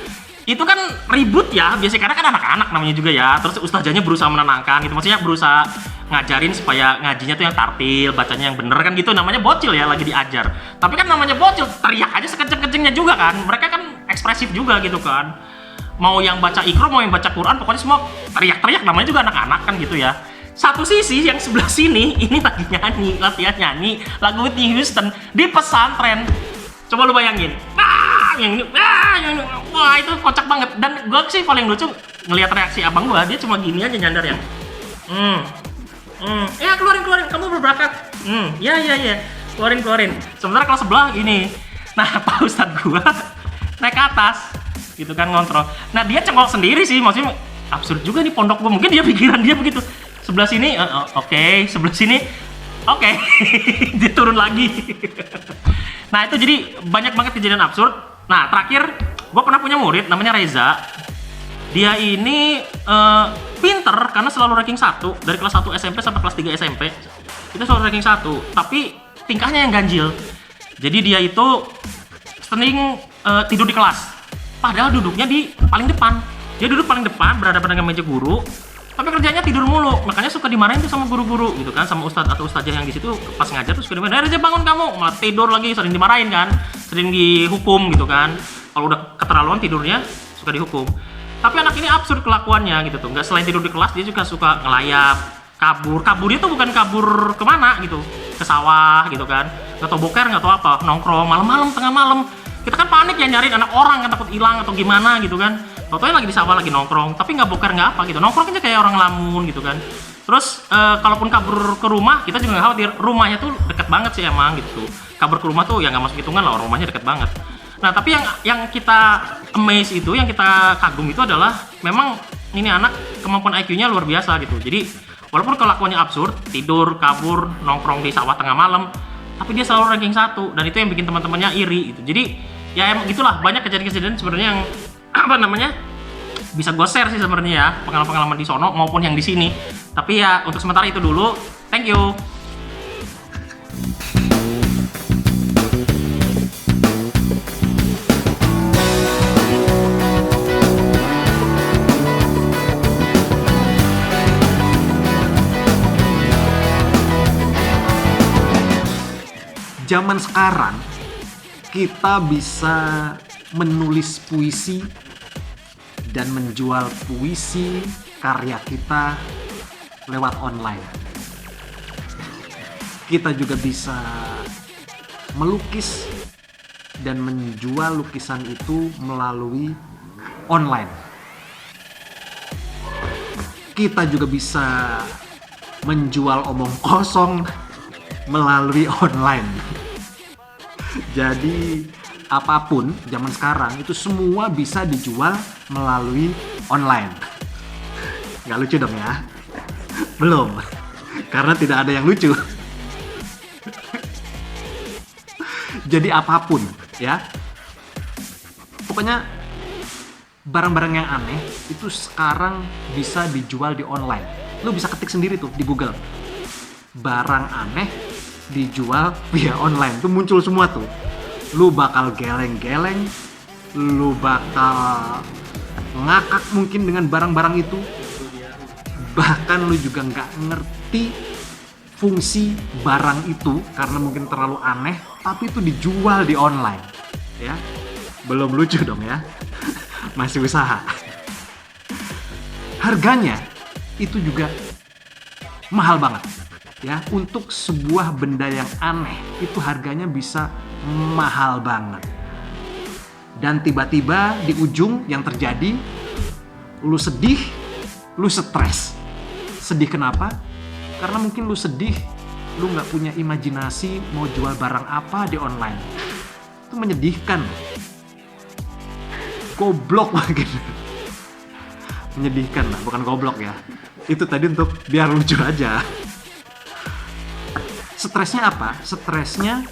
[SPEAKER 1] Itu kan ribut ya, biasanya karena kan anak-anak namanya juga ya. Terus ustazahnya berusaha menenangkan gitu, maksudnya berusaha ngajarin supaya ngajinya tuh yang tartil, bacanya yang bener kan gitu. Namanya bocil ya, lagi diajar. Tapi kan namanya bocil, teriak aja sekenceng-kencengnya juga kan. Mereka kan ekspresif juga gitu kan. Mau yang baca Iqra, mau yang baca Quran, pokoknya semua teriak-teriak, namanya juga anak-anak kan gitu ya. Satu sisi yang sebelah sini, ini lagi nyanyi, latihan nyanyi lagu Whitney Houston di pesantren. Coba lu bayangin. Wah itu kocak banget. Dan gue sih paling lucu ngelihat reaksi abang gue, dia cuma gini aja nyandar ya. Ya keluarin kamu berbakat. Ya keluarin. Sementara kelas sebelah gini. Nah pak ustadz gue naik ke atas gitu kan ngontrol. Nah dia cengok sendiri sih, maksudnya absurd juga nih pondok gue. Mungkin dia pikiran dia begitu. Sebelah sini oke. Sebelah sini oke. Dia turun lagi. Nah itu jadi banyak banget kejadian absurd. Nah terakhir gue pernah punya murid namanya Reza. Dia ini pinter karena selalu ranking 1 dari kelas 1 SMP sampai kelas 3 SMP. Itu selalu ranking 1, tapi tingkahnya yang ganjil. Jadi dia itu sering tidur di kelas, padahal duduknya di paling depan. Dia duduk paling depan, berhadapan dengan meja guru, tapi kerjanya tidur mulu. Makanya suka dimarahin tuh sama guru-guru gitu kan, sama ustadz atau ustazah yang di situ pas ngajar tuh suka dimarahin, Reza bangun kamu, malah tidur lagi, sering dimarahin kan, sering dihukum gitu kan. Kalau udah keterlaluan tidurnya suka dihukum. Tapi anak ini absurd kelakuannya gitu tuh. Nggak selain tidur di kelas, dia juga suka ngelayap, kabur. Kaburnya tuh bukan kabur kemana gitu, ke sawah gitu kan, nggak tau boker, nggak tau apa, nongkrong malam-malam, tengah malam. Kita kan panik ya nyariin anak orang kan, takut hilang atau gimana gitu kan. Tau-taunya lagi di sawah, lagi nongkrong, tapi nggak boker nggak apa gitu, nongkrong aja kayak orang lamun gitu kan. Terus kalaupun kabur ke rumah, kita juga nggak khawatir, rumahnya tuh deket banget sih emang gitu. Kabur ke rumah tuh ya nggak masuk hitungan lah, rumahnya deket banget. Nah tapi yang kita amaze itu, yang kita kagum itu adalah memang ini anak kemampuan IQ-nya luar biasa gitu. Jadi walaupun kelakuannya absurd, tidur, kabur, nongkrong di sawah tengah malam, tapi dia selalu ranking 1, dan itu yang bikin teman-temannya iri gitu. Jadi ya emang gitulah, banyak kejadian-kejadian sebenarnya yang bisa gue share sih sebenarnya ya, pengalaman-pengalaman di sono maupun yang di sini. Tapi ya untuk sementara itu dulu. Thank you.
[SPEAKER 2] Zaman sekarang kita bisa menulis puisi dan menjual puisi karya kita lewat online. Kita juga bisa melukis dan menjual lukisan itu melalui online. Kita juga bisa menjual omong kosong melalui online. Jadi apapun zaman sekarang itu semua bisa dijual melalui online.
[SPEAKER 4] Nggak lucu dong ya? Belum. Karena tidak ada yang lucu. Jadi apapun ya. Pokoknya barang-barang yang aneh itu sekarang bisa dijual di online. Lu bisa ketik sendiri tuh di Google. Barang aneh dijual via online. Tuh muncul semua tuh. Lu bakal geleng-geleng, lu bakal ngakak mungkin dengan barang-barang itu. Bahkan lu juga nggak ngerti fungsi barang itu karena mungkin terlalu aneh, tapi itu dijual di online ya. Belum lucu dong ya. Masih usaha. Harganya itu juga mahal banget ya. Untuk sebuah benda yang aneh itu harganya bisa mahal banget. Dan tiba-tiba di ujung yang terjadi, lu sedih, lu stres. Sedih kenapa? Karena mungkin lu sedih, lu nggak punya imajinasi mau jual barang apa di online. Itu menyedihkan. Goblok banget. Menyedihkan lah, bukan goblok ya. Itu tadi untuk biar lucu aja. Stresnya apa? Stresnya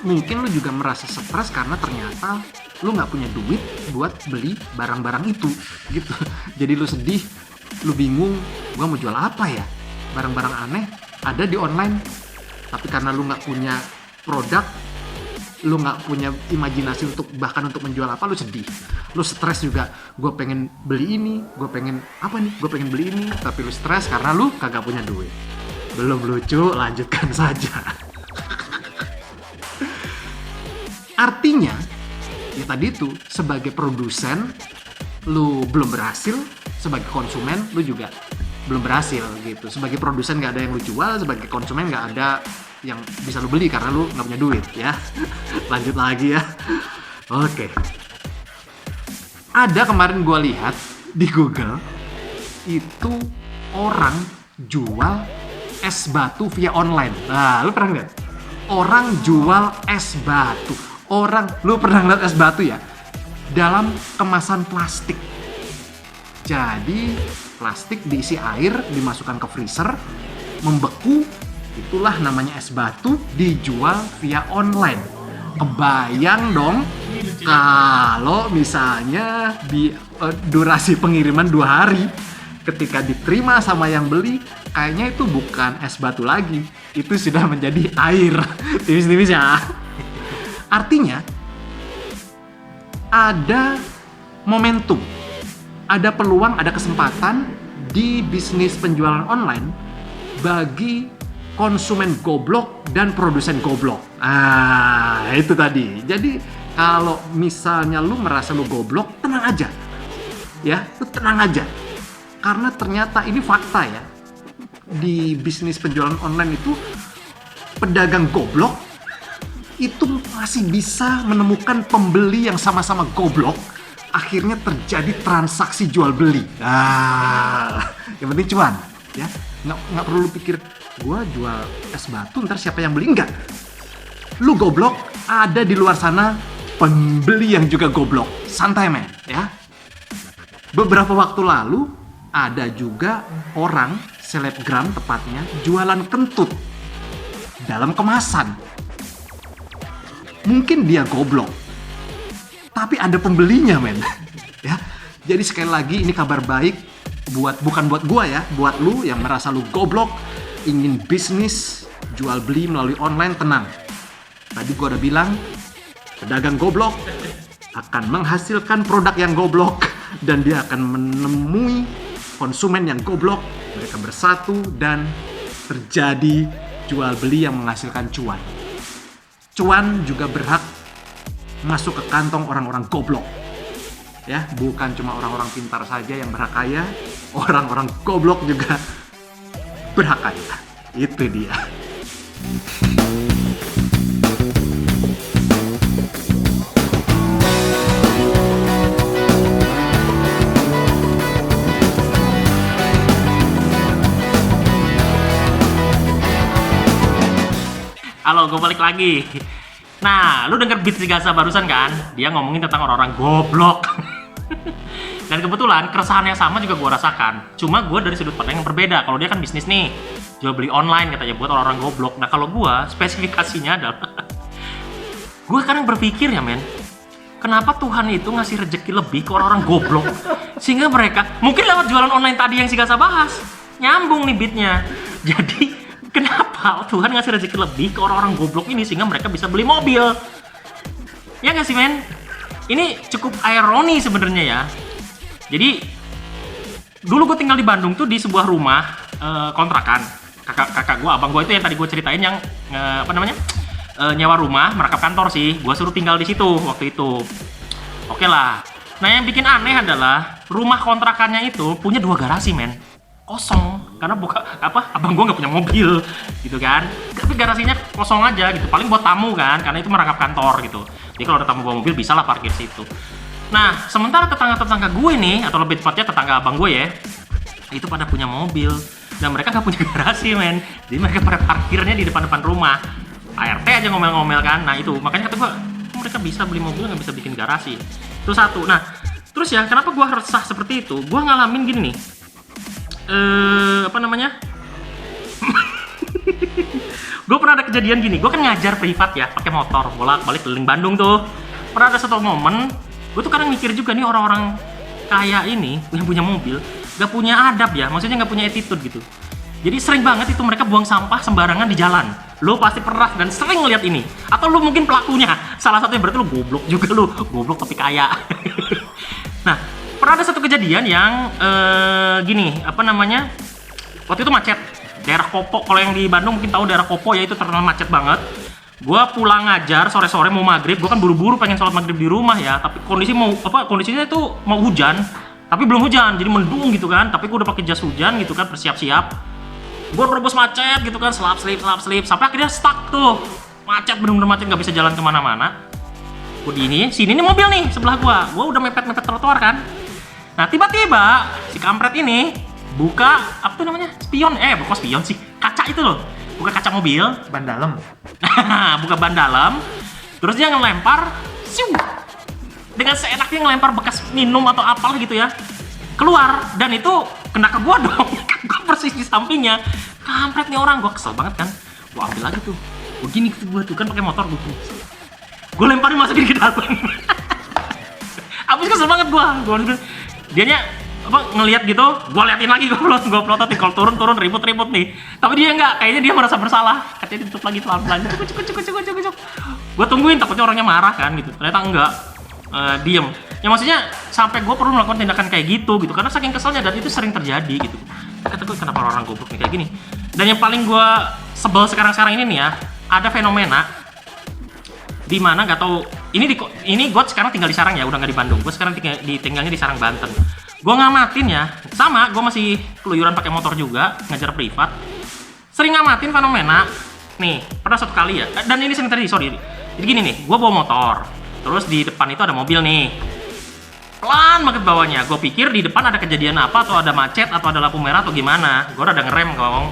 [SPEAKER 4] mungkin lu juga merasa stres karena ternyata lu nggak punya duit buat beli barang-barang itu gitu. Jadi lu sedih, lu bingung, gua mau jual apa ya? Barang-barang aneh ada di online, tapi karena lu nggak punya produk, lu nggak punya imajinasi untuk bahkan untuk menjual apa, lu sedih, lu stres juga. Gue pengen beli ini, gue pengen apa nih, gue pengen beli ini, tapi lu stres karena lu kagak punya duit. Belum lucu, lanjutkan saja. Artinya, ya tadi itu sebagai produsen lu belum berhasil, sebagai konsumen lu juga belum berhasil gitu. Sebagai produsen nggak ada yang lu jual, sebagai konsumen nggak ada yang bisa lu beli karena lu nggak punya duit ya. Lanjut lagi ya. Oke. Ada kemarin gue lihat di Google itu orang jual es batu via online. Nah, lu pernah lihat? Orang jual es batu. Lu pernah lihat es batu ya? Dalam kemasan plastik. Jadi plastik diisi air, dimasukkan ke freezer, membeku, itulah namanya es batu, dijual via online. Kebayang dong kalau misalnya di durasi pengiriman 2 hari, ketika diterima sama yang beli, kayaknya itu bukan es batu lagi, itu sudah menjadi air tipis-tipis ya. Artinya ada momentum, ada peluang, ada kesempatan di bisnis penjualan online bagi konsumen goblok dan produsen goblok. Ah, itu tadi. Jadi kalau misalnya lu merasa lu goblok, tenang aja. Ya, lu tenang aja. Karena ternyata ini fakta ya. Di bisnis penjualan online itu pedagang goblok itu masih bisa menemukan pembeli yang sama-sama goblok. Akhirnya terjadi transaksi jual beli. Ah, yang penting cuan, ya. Nggak perlu lu pikir gua jual es batu ntar siapa yang beli, enggak. Lu goblok, ada di luar sana pembeli yang juga goblok. Santai men, ya. Beberapa waktu lalu ada juga orang selebgram tepatnya jualan kentut dalam kemasan. Mungkin dia goblok, tapi ada pembelinya men. Ya. Jadi sekali lagi ini kabar baik bukan buat gua ya, buat lu yang merasa lu goblok, ingin bisnis jual beli melalui online, tenang. Tadi gua udah bilang, pedagang goblok akan menghasilkan produk yang goblok dan dia akan menemui konsumen yang goblok. Mereka bersatu dan terjadi jual beli yang menghasilkan cuan. Cuan juga berhak masuk ke kantong orang-orang goblok. Ya, bukan cuma orang-orang pintar saja yang berhak kaya, orang-orang goblok juga berhak kaya. Itu dia.
[SPEAKER 1] Halo, gue balik lagi. Nah, lu denger Beats Digasa barusan kan? Dia ngomongin tentang orang-orang goblok. Dan kebetulan keresahan yang sama juga gue rasakan. Cuma gue dari sudut pandang yang berbeda. Kalau dia kan bisnis nih, jual beli online katanya buat orang-orang goblok. Nah kalau gue spesifikasinya adalah gue kadang berpikir ya men, kenapa Tuhan itu ngasih rezeki lebih ke orang-orang goblok sehingga mereka mungkin lewat jualan online tadi yang si Gasa bahas nyambung nih beatnya. Jadi kenapa Tuhan ngasih rezeki lebih ke orang-orang goblok ini sehingga mereka bisa beli mobil? Ya nggak sih men? Ini cukup ironi sebenarnya ya. Jadi dulu gue tinggal di Bandung tuh di sebuah rumah kontrakan. Kakak gue, abang gue itu yang tadi gue ceritain yang nyewa rumah, merangkap kantor sih. Gue suruh tinggal di situ waktu itu. Oke lah. Nah yang bikin aneh adalah rumah kontrakannya itu punya 2 garasi men, kosong. Karena abang gue nggak punya mobil gitu kan. Tapi garasinya kosong aja gitu. Paling buat tamu kan, karena itu merangkap kantor gitu. Jadi kalau ada tamu bawa mobil bisa lah parkir situ. Nah, sementara tetangga-tetangga gue nih, atau lebih tepatnya tetangga abang gue ya, itu pada punya mobil. Dan mereka nggak punya garasi, men. Jadi mereka pada parkirnya di depan-depan rumah. ART aja ngomel-ngomel kan. Nah itu, makanya kata gue, mereka bisa beli mobil nggak bisa bikin garasi. Itu satu. Nah, terus ya, kenapa gue resah seperti itu? Gue ngalamin gini nih. Gue pernah ada kejadian gini. Gue kan ngajar privat ya, pakai motor, bolak-balik keliling Bandung tuh. Pernah ada satu momen, gue tuh kadang mikir juga nih orang-orang kaya ini yang punya mobil gak punya adab ya, maksudnya gak punya attitude gitu. Jadi sering banget itu mereka buang sampah sembarangan di jalan. Lo pasti pernah dan sering ngeliat ini. Atau lo mungkin pelakunya. Salah satunya berarti lo goblok juga lo. Goblok tapi kaya. Nah, pernah ada satu kejadian yang waktu itu macet. Daerah Kopo, kalau yang di Bandung mungkin tahu daerah Kopo ya, itu terkenal macet banget. Gua pulang ngajar sore-sore mau maghrib, gua kan buru-buru pengen sholat maghrib di rumah ya, tapi kondisinya itu mau hujan, tapi belum hujan, jadi mendung gitu kan, tapi gua udah pakai jas hujan gitu kan, bersiap-siap. Gua terobos macet gitu kan, selap-selip, sampai akhirnya stuck tuh, macet, bener-bener macet, nggak bisa jalan kemana-mana. Gua sini nih mobil nih sebelah gua udah mepet-mepet trotoar kan. Nah tiba-tiba si kampret ini buka spion, bukan spion sih, kaca itu loh. Buka kaca mobil,
[SPEAKER 3] Ban dalam.
[SPEAKER 1] buka ban dalam, terus dia ngelempar, dengan seenaknya ngelempar bekas minum atau apalah gitu ya, keluar, dan itu kena ke gua dong, gua persis di sampingnya. Kampret nih orang, gua kesel banget kan, gua ambil lagi tuh, begini gua tuh kan pakai motor, gua lemparin masukin ke dalam. Abis kesel banget gua dianya ngelihat gitu, gua liatin lagi, gua plototin, kalau turun ribut nih. Tapi dia enggak, kayaknya dia merasa bersalah. Katanya ditutup lagi pelan-pelan. Cuk. Gua tungguin, takutnya orangnya marah kan gitu. Ternyata enggak. Diem. Ya maksudnya sampai gua perlu melakukan tindakan kayak gitu karena saking keselnya, dan itu sering terjadi gitu. Kata gua, kenapa orang goblok nih kayak gini? Dan yang paling gua sebel sekarang ini nih ya, ada fenomena di mana nggak tahu ini gua sekarang tinggal di Sarang ya, udah nggak di Bandung. Gua sekarang tinggalnya di Sarang, Banten. Gue ngamatin ya, sama gue masih keluyuran pakai motor juga, ngajar privat. Sering ngamatin fenomena. Nih, pernah satu kali ya, dan ini sering terjadi, jadi gini nih, gue bawa motor, terus di depan itu ada mobil nih, pelan banget bawanya. Gue pikir di depan ada kejadian apa, atau ada macet, atau ada lampu merah, atau gimana. Gue udah ngerem kong.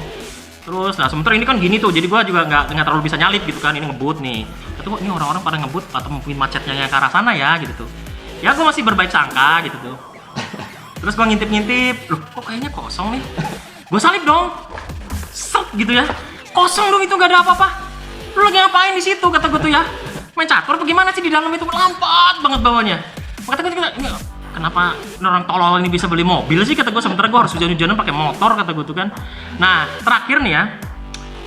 [SPEAKER 1] Terus, nah sementara ini kan gini tuh, jadi gue juga nggak terlalu bisa nyalip gitu kan, ini ngebut nih. Tapi ini orang-orang pada ngebut, atau mungkin macetnya yang ke arah sana ya, gitu tuh. Ya gue masih berbaik sangka gitu tuh. Terus gue ngintip, loh kok kayaknya kosong nih. Gue salip dong, set gitu ya. Kosong dong, itu gak ada apa-apa. Lu lagi ngapain di situ, kata gue tuh ya. Main catur apa gimana sih di dalam itu, lampat banget bawahnya. Kata gue, kenapa orang tolol ini bisa beli mobil sih, kata gue, sementara gue harus hujan-hujanan pakai motor, kata gue tuh kan. Nah terakhir nih ya,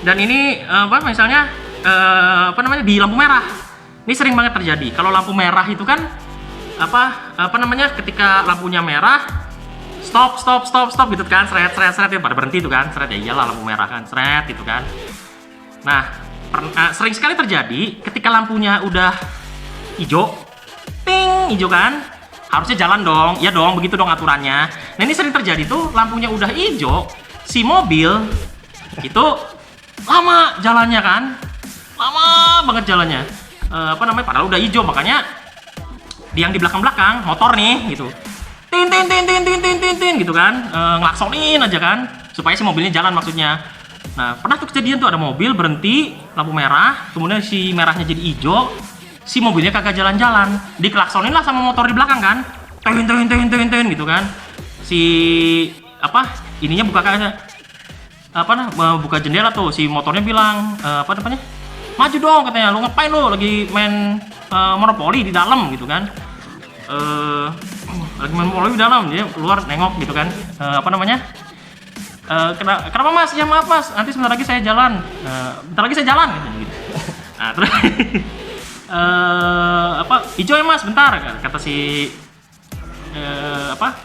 [SPEAKER 1] dan ini di lampu merah. Ini sering banget terjadi. Kalau lampu merah itu kan ketika lampunya merah, stop gitu kan, seret ya, pada berhenti itu kan, seret ya, iyalah lampu merah kan, seret gitu kan. Nah sering sekali terjadi ketika lampunya udah hijau, ting, hijau kan, harusnya jalan dong, ya dong, begitu dong aturannya. Nah ini sering terjadi tuh, lampunya udah hijau, si mobil itu lama jalannya kan, lama banget jalannya. Padahal udah hijau, makanya yang di belakang motor nih gitu, tin gitu kan, ngelaksonin aja kan supaya si mobilnya jalan maksudnya. Nah pernah tuh kejadian tuh, ada mobil berhenti lampu merah, kemudian si merahnya jadi hijau, si mobilnya kagak jalan-jalan, dikelaksonin lah sama motor di belakang kan, ten gitu kan. Si apa ininya buka buka jendela tuh, si motornya bilang apa namanya, maju dong katanya, lu ngapain lu lagi main monopoli di dalam gitu kan. Lagi main monopoli di dalam, dia keluar nengok gitu kan. Apa namanya, kenapa mas? Ya maaf mas, nanti sebentar lagi saya jalan. Bentar lagi saya jalan gitu. Nah terus apa, hijau ya mas, bentar kata si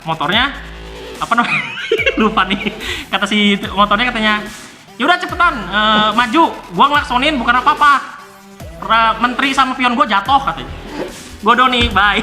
[SPEAKER 1] motornya, apa namanya lupa nih, kata si motornya katanya, yaudah cepetan maju, gua ngelaksonin bukan apa-apa, menteri sama pion gua jatuh katanya. Gua doni, bye.